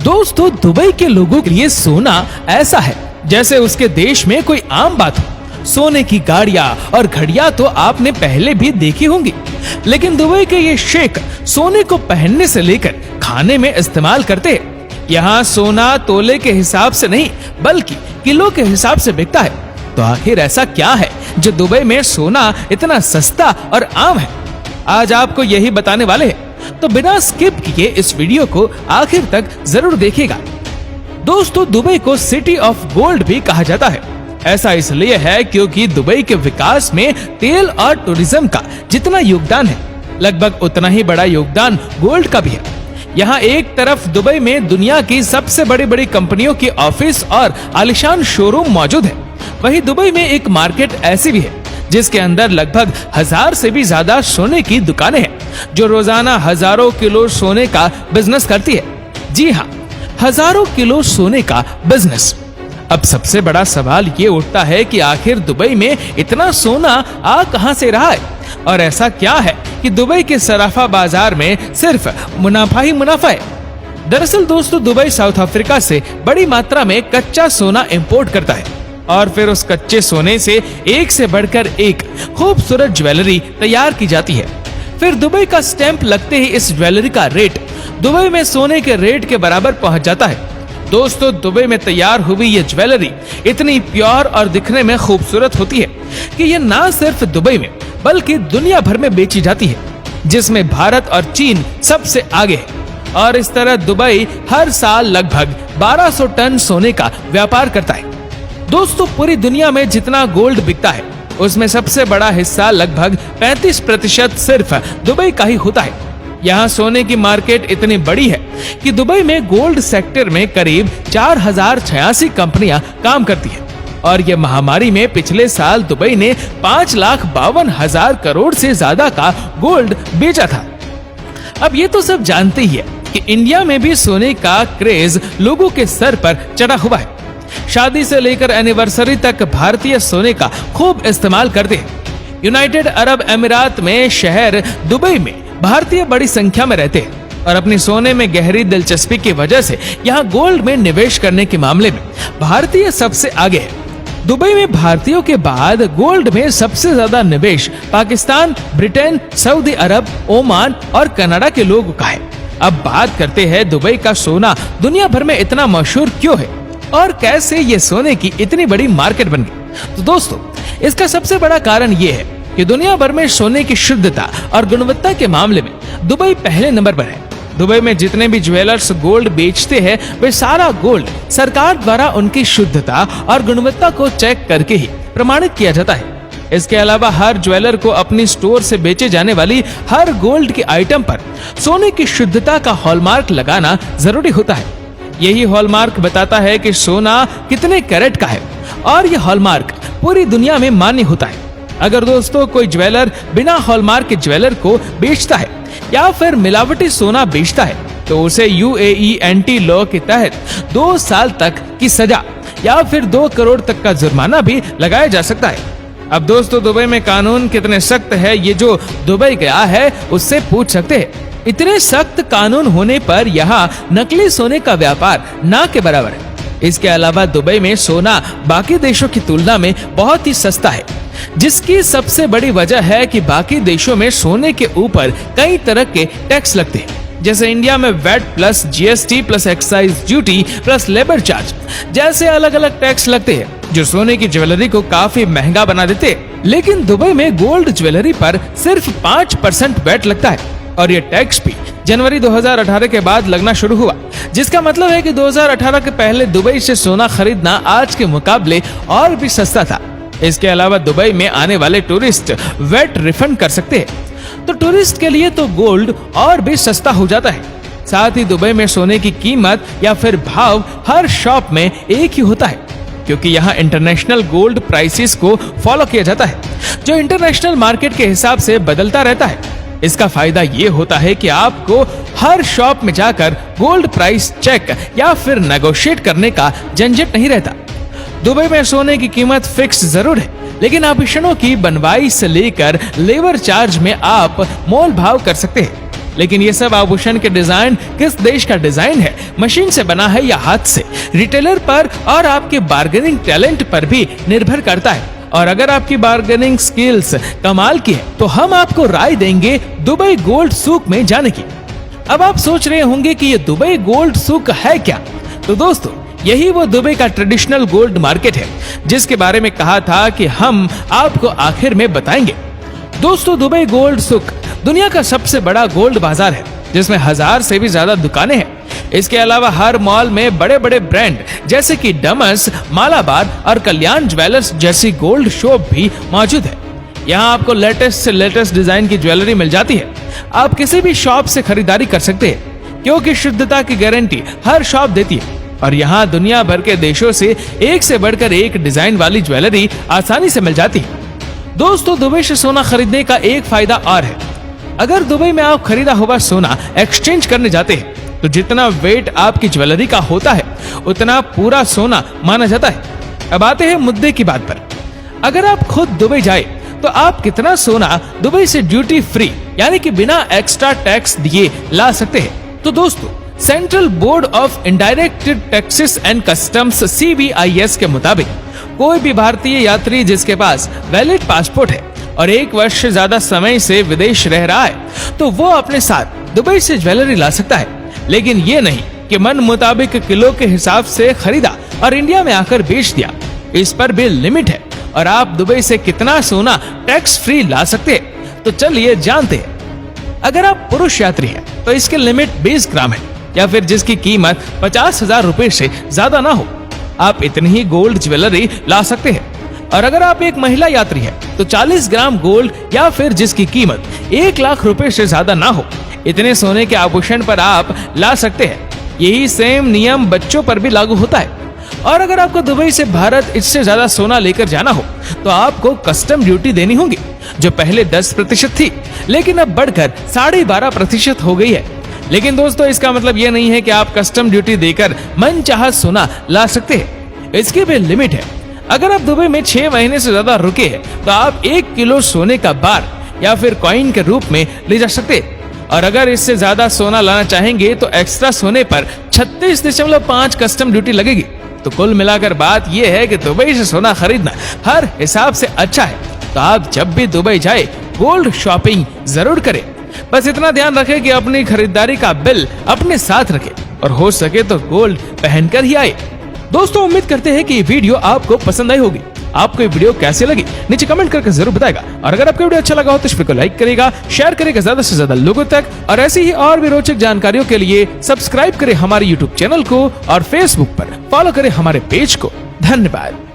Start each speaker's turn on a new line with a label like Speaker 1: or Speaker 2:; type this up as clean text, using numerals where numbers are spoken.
Speaker 1: दोस्तों, दुबई के लोगों के लिए सोना ऐसा है जैसे उसके देश में कोई आम बात हो। सोने की गाड़ियां और घड़ियां तो आपने पहले भी देखी होंगी, लेकिन दुबई के ये शेख सोने को पहनने से लेकर खाने में इस्तेमाल करते हैं। यहाँ सोना तोले के हिसाब से नहीं बल्कि किलो के हिसाब से बिकता है। तो आखिर ऐसा क्या है जो दुबई में सोना इतना सस्ता और आम है? आज आपको यही बताने वाले हैं, तो बिना स्किप किए इस वीडियो को आखिर तक जरूर देखिएगा। दोस्तों, दुबई को सिटी ऑफ गोल्ड भी कहा जाता है। ऐसा इसलिए है क्योंकि दुबई के विकास में तेल और टूरिज्म का जितना योगदान है, लगभग उतना ही बड़ा योगदान गोल्ड का भी है। यहाँ एक तरफ दुबई में दुनिया की सबसे बड़ी बड़ी कंपनियों के ऑफिस और आलीशान शोरूम मौजूद है, वहीं दुबई में एक मार्केट ऐसी भी है जिसके अंदर लगभग 1000 से भी ज्यादा सोने की दुकानें हैं, जो रोजाना हजारों किलो सोने का बिजनेस करती है। जी हाँ, हजारों किलो सोने का बिजनेस। अब सबसे बड़ा सवाल ये उठता है कि आखिर दुबई में इतना सोना आ कहां से रहा है, और ऐसा क्या है कि दुबई के सराफा बाजार में सिर्फ मुनाफा ही मुनाफा है। दरअसल दोस्तों, दुबई साउथ अफ्रीका से बड़ी मात्रा में कच्चा सोना इंपोर्ट करता है और फिर उस कच्चे सोने से एक से बढ़कर एक खूबसूरत ज्वेलरी तैयार की जाती है। फिर दुबई का स्टैंप लगते ही इस ज्वेलरी का रेट दुबई में सोने के रेट के बराबर पहुंच जाता है। दोस्तों, दुबई में तैयार हुई ये ज्वेलरी इतनी प्योर और दिखने में खूबसूरत होती है कि ये ना सिर्फ दुबई में बल्कि दुनिया भर में बेची जाती है, जिसमें भारत और चीन सबसे आगे है। और इस तरह दुबई हर साल लगभग 1200 टन सोने का व्यापार करता है। दोस्तों, पूरी दुनिया में जितना गोल्ड बिकता है उसमें सबसे बड़ा हिस्सा लगभग 35% सिर्फ दुबई का ही होता है। यहाँ सोने की मार्केट इतनी बड़ी है कि दुबई में गोल्ड सेक्टर में करीब 4086 कंपनियां काम करती हैं, और ये महामारी में पिछले साल दुबई ने 5,52,000 करोड़ से ज्यादा का गोल्ड बेचा था। अब ये तो सब जानते ही है कि इंडिया में भी सोने का क्रेज लोगों के सर पर चढ़ा हुआ है। शादी से लेकर एनिवर्सरी तक भारतीय सोने का खूब इस्तेमाल करते हैं। यूनाइटेड अरब अमीरात में शहर दुबई में भारतीय बड़ी संख्या में रहते हैं और अपनी सोने में गहरी दिलचस्पी की वजह से यहाँ गोल्ड में निवेश करने के मामले में भारतीय सबसे आगे है। दुबई में भारतीयों के बाद गोल्ड में सबसे ज्यादा निवेश पाकिस्तान, ब्रिटेन, सऊदी अरब, ओमान और कनाडा के लोगों का है। अब बात करते हैं दुबई का सोना दुनिया भर में इतना मशहूर क्यों है और कैसे ये सोने की इतनी बड़ी मार्केट बन गई। तो दोस्तों, इसका सबसे बड़ा कारण ये है कि दुनिया भर में सोने की शुद्धता और गुणवत्ता के मामले में दुबई पहले नंबर पर है। दुबई में जितने भी ज्वेलर्स गोल्ड बेचते हैं वे सारा गोल्ड सरकार द्वारा उनकी शुद्धता और गुणवत्ता को चेक करके ही प्रमाणित किया जाता है। इसके अलावा हर ज्वेलर को अपनी स्टोर से बेचे जाने वाली हर गोल्ड के आइटम पर सोने की शुद्धता का हॉलमार्क लगाना जरूरी होता है। यही हॉलमार्क बताता है कि सोना कितने कैरेट का है, और यह हॉलमार्क पूरी दुनिया में मान्य होता है। अगर दोस्तों कोई ज्वेलर बिना हॉलमार्क के ज्वेलर को बेचता है या फिर मिलावटी सोना बेचता है तो उसे UAE एंटी लॉ के तहत 2 साल तक की सजा या फिर 2 करोड़ तक का जुर्माना भी लगाया जा सकता है। अब दोस्तों, दुबई में कानून कितने सख्त है ये जो दुबई गया है उससे पूछ सकते हैं। इतने सख्त कानून होने पर यहाँ नकली सोने का व्यापार ना के बराबर है। इसके अलावा दुबई में सोना बाकी देशों की तुलना में बहुत ही सस्ता है, जिसकी सबसे बड़ी वजह है कि बाकी देशों में सोने के ऊपर कई तरह के टैक्स लगते हैं। जैसे इंडिया में VAT plus GST plus excise duty plus labour charge जैसे अलग अलग टैक्स लगते हैं, जो सोने की ज्वेलरी को काफी महंगा बना देते हैं। लेकिन दुबई में गोल्ड ज्वेलरी पर सिर्फ 5% वैट लगता है, और ये टैक्स भी जनवरी 2018 के बाद लगना शुरू हुआ, जिसका मतलब है कि 2018 के पहले दुबई से सोना खरीदना आज के मुकाबले और भी सस्ता था। इसके अलावा दुबई में आने वाले टूरिस्ट वेट रिफंड कर सकते हैं, तो टूरिस्ट के लिए तो गोल्ड और भी सस्ता हो जाता है। साथ ही दुबई में सोने की कीमत या फिर भाव हर शॉप में एक ही होता है, क्योंकि यहाँ इंटरनेशनल गोल्ड प्राइसेस को फॉलो किया जाता है, जो इंटरनेशनल मार्केट के हिसाब से बदलता रहता है। इसका फायदा ये होता है कि आपको हर शॉप में जाकर गोल्ड प्राइस चेक या फिर नेगोशिएट करने का झंझट नहीं रहता। दुबई में सोने की कीमत फिक्स जरूर है, लेकिन आभूषणों की बनवाई से लेकर लेबर चार्ज में आप मोल भाव कर सकते हैं। लेकिन ये सब आभूषण के डिजाइन किस देश का डिजाइन है, मशीन से बना है या हाथ से, रिटेलर पर और आपके बार्गेनिंग टैलेंट पर भी निर्भर करता है। और अगर आपकी बार्गेनिंग स्किल्स कमाल की है तो हम आपको राय देंगे दुबई गोल्ड सूक में जाने की। अब आप सोच रहे होंगे कि ये दुबई गोल्ड सूक है क्या? तो दोस्तों, यही वो दुबई का ट्रेडिशनल गोल्ड मार्केट है जिसके बारे में कहा था कि हम आपको आखिर में बताएंगे। दोस्तों, दुबई गोल्ड सूक दुनिया का सबसे बड़ा गोल्ड बाजार है जिसमें 1000 से भी ज्यादा दुकानें हैं। इसके अलावा हर मॉल में बड़े बड़े ब्रांड जैसे कि डमस, मालाबार और कल्याण ज्वेलर्स जैसी गोल्ड शॉप भी मौजूद है। यहाँ आपको लेटेस्ट से लेटेस्ट डिजाइन की ज्वेलरी मिल जाती है। आप किसी भी शॉप से खरीदारी कर सकते हैं क्योंकि शुद्धता की गारंटी हर शॉप देती है। और यहाँ दुनिया भर के देशों से एक से बढ़कर एक डिजाइन वाली ज्वेलरी आसानी से मिल जाती है। दोस्तों, दुबई से सोना खरीदने का एक फायदा और है। अगर दुबई में आप खरीदा हुआ सोना एक्सचेंज करने जाते हैं तो जितना वेट आपकी ज्वेलरी का होता है उतना पूरा सोना माना जाता है। अब आते हैं मुद्दे की बात पर। अगर आप खुद दुबई जाए तो आप कितना सोना दुबई से ड्यूटी फ्री यानी कि बिना एक्स्ट्रा टैक्स दिए ला सकते हैं? तो दोस्तों, central board of indirect taxes and customs CBIS के मुताबिक कोई भी भारतीय यात्री जिसके पास वैलिड पासपोर्ट है और 1 वर्ष से ज्यादा समय से विदेश रह रहा है तो वो अपने साथ दुबई से ज्वेलरी ला सकता है। लेकिन ये नहीं कि मन मुताबिक किलो के हिसाब से खरीदा और इंडिया में आकर बेच दिया। इस पर भी लिमिट है और आप दुबई से कितना सोना टैक्स फ्री ला सकते हैं। तो चलिए जानते हैं। अगर आप पुरुष यात्री हैं तो इसकी लिमिट 20 ग्राम है या फिर जिसकी कीमत 50,000 रुपए से ज्यादा ना हो, आप इतनी ही गोल्ड ज्वेलरी ला सकते हैं। और अगर आप एक महिला यात्री हैं तो 40 ग्राम गोल्ड या फिर जिसकी कीमत 1 लाख रुपए से ज्यादा ना हो, इतने सोने के आभूषण पर आप ला सकते हैं। यही सेम नियम बच्चों पर भी लागू होता है। और अगर आपको दुबई से भारत इससे ज्यादा सोना लेकर जाना हो तो आपको कस्टम ड्यूटी देनी होगी, जो पहले 10% थी लेकिन अब बढ़कर 12.5% हो गई है। लेकिन दोस्तों, इसका मतलब ये नहीं है कि आप कस्टम ड्यूटी देकर मनचाहा सोना ला सकते हैं। इसकी भी लिमिट है। अगर आप दुबई में 6 महीने से ज्यादा रुके हैं तो आप 1 किलो सोने का बार या फिर कॉइन के रूप में ले जा सकते हैं। और अगर इससे ज्यादा सोना लाना चाहेंगे तो एक्स्ट्रा सोने पर 36.5 कस्टम ड्यूटी लगेगी। तो कुल मिलाकर बात यह है कि दुबई से सोना खरीदना हर हिसाब से अच्छा है। तो आप जब भी दुबई जाए गोल्ड शॉपिंग जरूर करें। बस इतना ध्यान रखें कि अपनी खरीदारी का बिल अपने साथ रखें और हो सके तो गोल्ड पहनकर ही आए। दोस्तों, उम्मीद करते हैं कि ये वीडियो आपको पसंद आई होगी। आपको ये वीडियो कैसे लगी नीचे कमेंट करके जरूर बताएगा। और अगर आपको वीडियो अच्छा लगा हो तो इस वीडियो को लाइक करेगा, शेयर करेगा ज्यादा से ज्यादा लोगों तक। और ऐसी ही और भी रोचक जानकारियों के लिए सब्सक्राइब करें हमारे YouTube चैनल को और Facebook पर फॉलो करें हमारे पेज को। धन्यवाद।